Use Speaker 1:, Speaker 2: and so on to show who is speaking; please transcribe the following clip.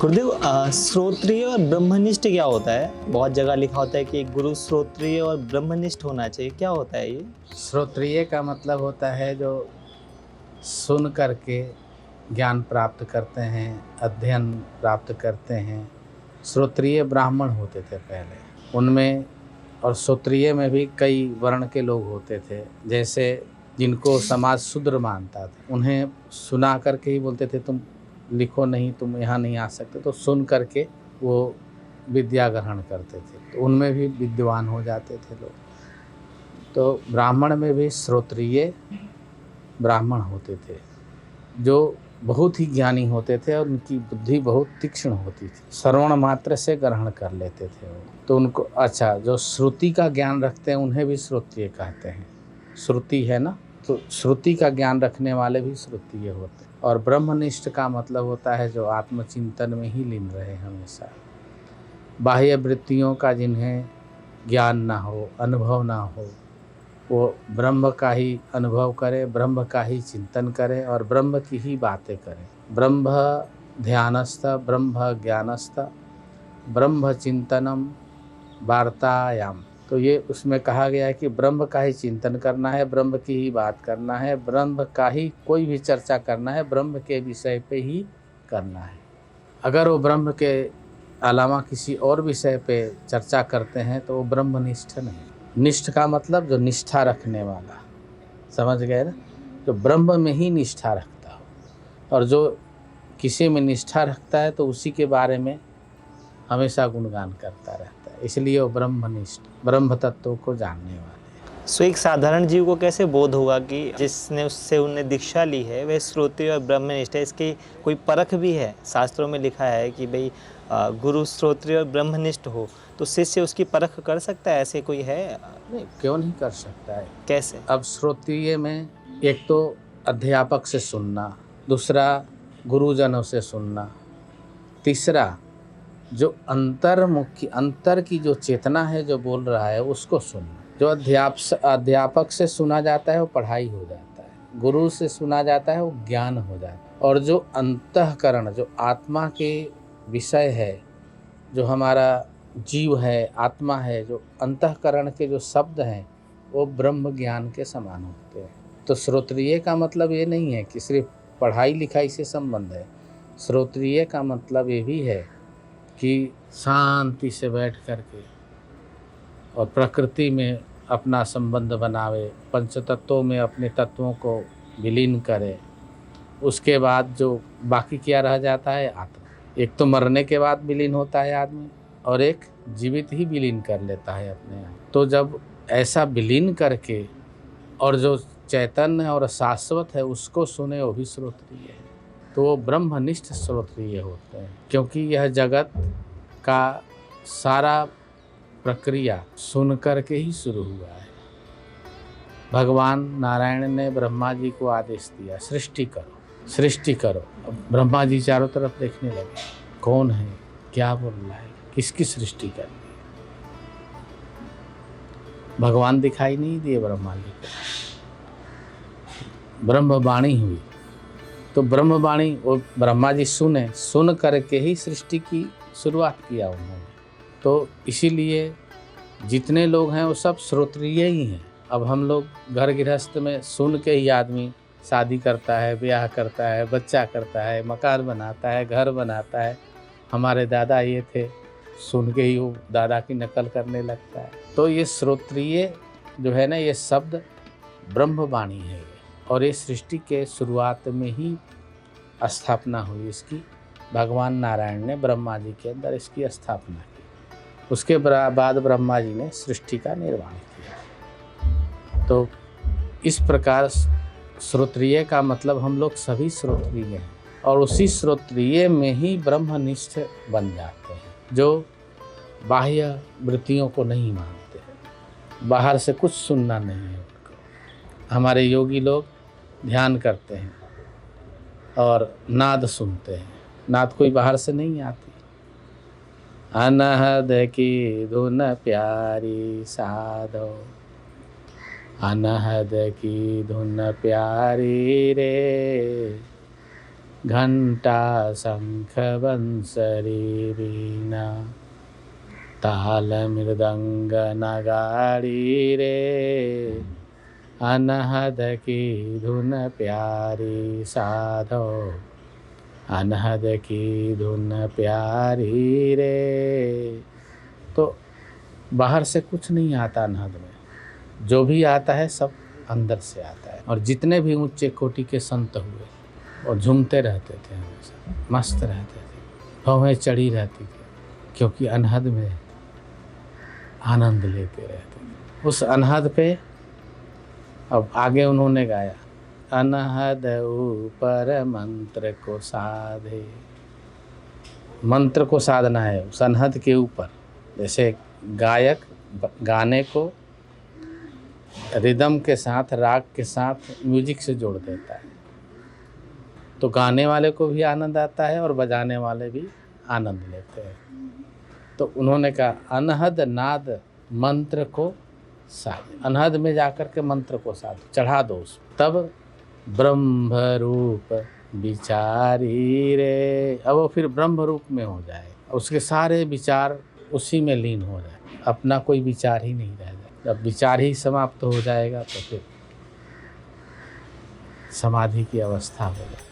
Speaker 1: गुरुदेव श्रोत्रिय और ब्रह्मनिष्ठ क्या होता है? बहुत जगह लिखा होता है कि गुरु श्रोत्रिय और ब्रह्मनिष्ठ होना चाहिए, क्या होता है ये?
Speaker 2: श्रोत्रिय का मतलब होता है जो सुन करके ज्ञान प्राप्त करते हैं, अध्ययन प्राप्त करते हैं। श्रोत्रिय ब्राह्मण होते थे पहले, उनमें और श्रोत्रिय में भी कई वर्ण के लोग होते थे। जैसे जिनको समाज शूद्र मानता था, उन्हें सुना करके ही बोलते थे तुम लिखो नहीं, तुम यहाँ नहीं आ सकते, तो सुन करके वो विद्या ग्रहण करते थे, तो उनमें भी विद्वान हो जाते थे लोग। तो ब्राह्मण में भी श्रोत्रिय ब्राह्मण होते थे जो बहुत ही ज्ञानी होते थे और उनकी बुद्धि बहुत तीक्ष्ण होती थी, श्रवण मात्र से ग्रहण कर लेते थे वो। तो उनको जो श्रुति का ज्ञान रखते हैं उन्हें भी श्रोत्रिय कहते हैं। श्रुति है ना, तो श्रुति का ज्ञान रखने वाले भी श्रोत्रिय होते हैं। और ब्रह्मनिष्ठ का मतलब होता है जो आत्मचिंतन में ही लीन रहे हमेशा, बाह्य वृत्तियों का जिन्हें ज्ञान ना हो, अनुभव ना हो, वो ब्रह्म का ही अनुभव करे, ब्रह्म का ही चिंतन करे और ब्रह्म की ही बातें करे। ब्रह्म ध्यानस्थ, ब्रह्म ज्ञानस्थ, ब्रह्म चिंतनम वार्तायाम। तो ये उसमें कहा गया है कि ब्रह्म का ही चिंतन करना है, ब्रह्म की ही बात करना है, ब्रह्म का ही कोई भी चर्चा करना है, ब्रह्म के विषय पे ही करना है। अगर वो ब्रह्म के अलावा किसी और विषय पे चर्चा करते हैं तो वो ब्रह्मनिष्ठ नहीं। निष्ठ का मतलब जो निष्ठा रखने वाला, समझ गए ना, जो ब्रह्म में ही निष्ठा रखता हो। और जो किसी में निष्ठा रखता है तो उसी के बारे में हमेशा गुणगान करता रहता है, इसलिए वो ब्रह्मनिष्ठ, ब्रह्म तत्व को जानने वाले।
Speaker 1: सो एक साधारण जीव को कैसे बोध होगा कि जिसने उससे उन्होंने दीक्षा ली है वह श्रोत्रिय और ब्रह्मनिष्ठ है? इसकी कोई परख भी है? शास्त्रों में लिखा है कि भाई गुरु श्रोत्रिय और ब्रह्मनिष्ठ हो, तो शिष्य उसकी परख कर सकता है? ऐसे कोई है?
Speaker 2: नहीं, क्यों नहीं कर सकता है।
Speaker 1: कैसे?
Speaker 2: अब श्रोत्रिय में एक तो अध्यापक से सुनना, दूसरा गुरुजनों से सुनना, तीसरा जो अंतर की जो चेतना है जो बोल रहा है उसको सुनना। जो अध्यापक से सुना जाता है वो पढ़ाई हो जाता है, गुरु से सुना जाता है वो ज्ञान हो जाता है। और जो अंतःकरण, जो आत्मा के विषय है, जो हमारा जीव है, आत्मा है, जो अंतःकरण के जो शब्द हैं वो ब्रह्म ज्ञान के समान होते हैं। तो श्रोत्रिय का मतलब ये नहीं है कि सिर्फ पढ़ाई लिखाई से संबंध है। श्रोत्रिय का मतलब ये भी है कि शांति से बैठ करके और प्रकृति में अपना संबंध बनावे, पंचतत्वों में अपने तत्वों को विलीन करे। उसके बाद जो बाकी क्या रह जाता है, आत्मा। एक तो मरने के बाद विलीन होता है आदमी, और एक जीवित ही विलीन कर लेता है अपने आप। तो जब ऐसा विलीन करके और जो चैतन्य और शाश्वत है उसको सुने, वो भी श्रोत्रिय है। तो वो ब्रह्मनिष्ठ श्रोत्रिय होते हैं, क्योंकि यह जगत का सारा प्रक्रिया सुन करके ही शुरू हुआ है। भगवान नारायण ने ब्रह्मा जी को आदेश दिया, सृष्टि करो, सृष्टि करो। अब ब्रह्मा जी चारों तरफ देखने लगे, कौन है, क्या बोल रहा है, किसकी सृष्टि करनी है। भगवान दिखाई नहीं दिए ब्रह्मा जी को, ब्रह्मवाणी हुई। तो ब्रह्मवाणी वो ब्रह्मा जी सुन करके ही सृष्टि की शुरुआत किया उन्होंने। तो इसीलिए जितने लोग हैं वो सब श्रोत्रिय ही हैं। अब हम लोग घर गृहस्थ में सुन के ही आदमी शादी करता है, ब्याह करता है, बच्चा करता है, मकान बनाता है, घर बनाता है। हमारे दादा ये थे, सुन के ही वो दादा की नकल करने लगता है। तो ये श्रोत्रिय जो है ना, ये शब्द ब्रह्मवाणी है, और ये सृष्टि के शुरुआत में ही स्थापना हुई इसकी। भगवान नारायण ने ब्रह्मा जी के अंदर इसकी स्थापना की। उसके बाद ब्रह्मा जी ने सृष्टि का निर्माण किया। तो इस प्रकार श्रोत्रिय का मतलब हम लोग सभी श्रोत्रिय हैं, और उसी श्रोत्रिय में ही ब्रह्मनिष्ठ बन जाते हैं, जो बाह्य वृत्तियों को नहीं मानते, बाहर से कुछ सुनना नहीं है उनको। हमारे योगी लोग ध्यान करते हैं और नाद सुनते हैं, नाद कोई बाहर से नहीं आती। अनहद की धुन प्यारी साधो, अनहद की धुन प्यारी रे, घंटा शंख बंसरी वीणा ताल मृदंग नगाड़ी रे, अनहद की धुन प्यारी साधो, अनहद की धुन प्यारी रे। तो बाहर से कुछ नहीं आता अनहद में, जो भी आता है सब अंदर से आता है। और जितने भी ऊंचे कोटि के संत हुए और झूमते रहते थे, हमेशा मस्त रहते थे, भवें चढ़ी रहती थी, क्योंकि अनहद में आनंद लेते रहते थे। उस अनहद पे अब आगे उन्होंने गाया, अनहद ऊपर मंत्र को साधे। मंत्र को साधना है उस अनहद के ऊपर। जैसे गायक गाने को रिदम के साथ, राग के साथ, म्यूजिक से जोड़ देता है, तो गाने वाले को भी आनंद आता है और बजाने वाले भी आनंद लेते हैं। तो उन्होंने कहा अनहद नाद मंत्र को साध, अनहद में जाकर के मंत्र को साध, चढ़ा दो उस, तब ब्रह्म रूप विचारी रे। अब वो फिर ब्रह्म रूप में हो जाए, उसके सारे विचार उसी में लीन हो जाए, अपना कोई विचार ही नहीं रह जाए। जब विचार ही समाप्त हो जाएगा तो फिर समाधि की अवस्था हो जाए।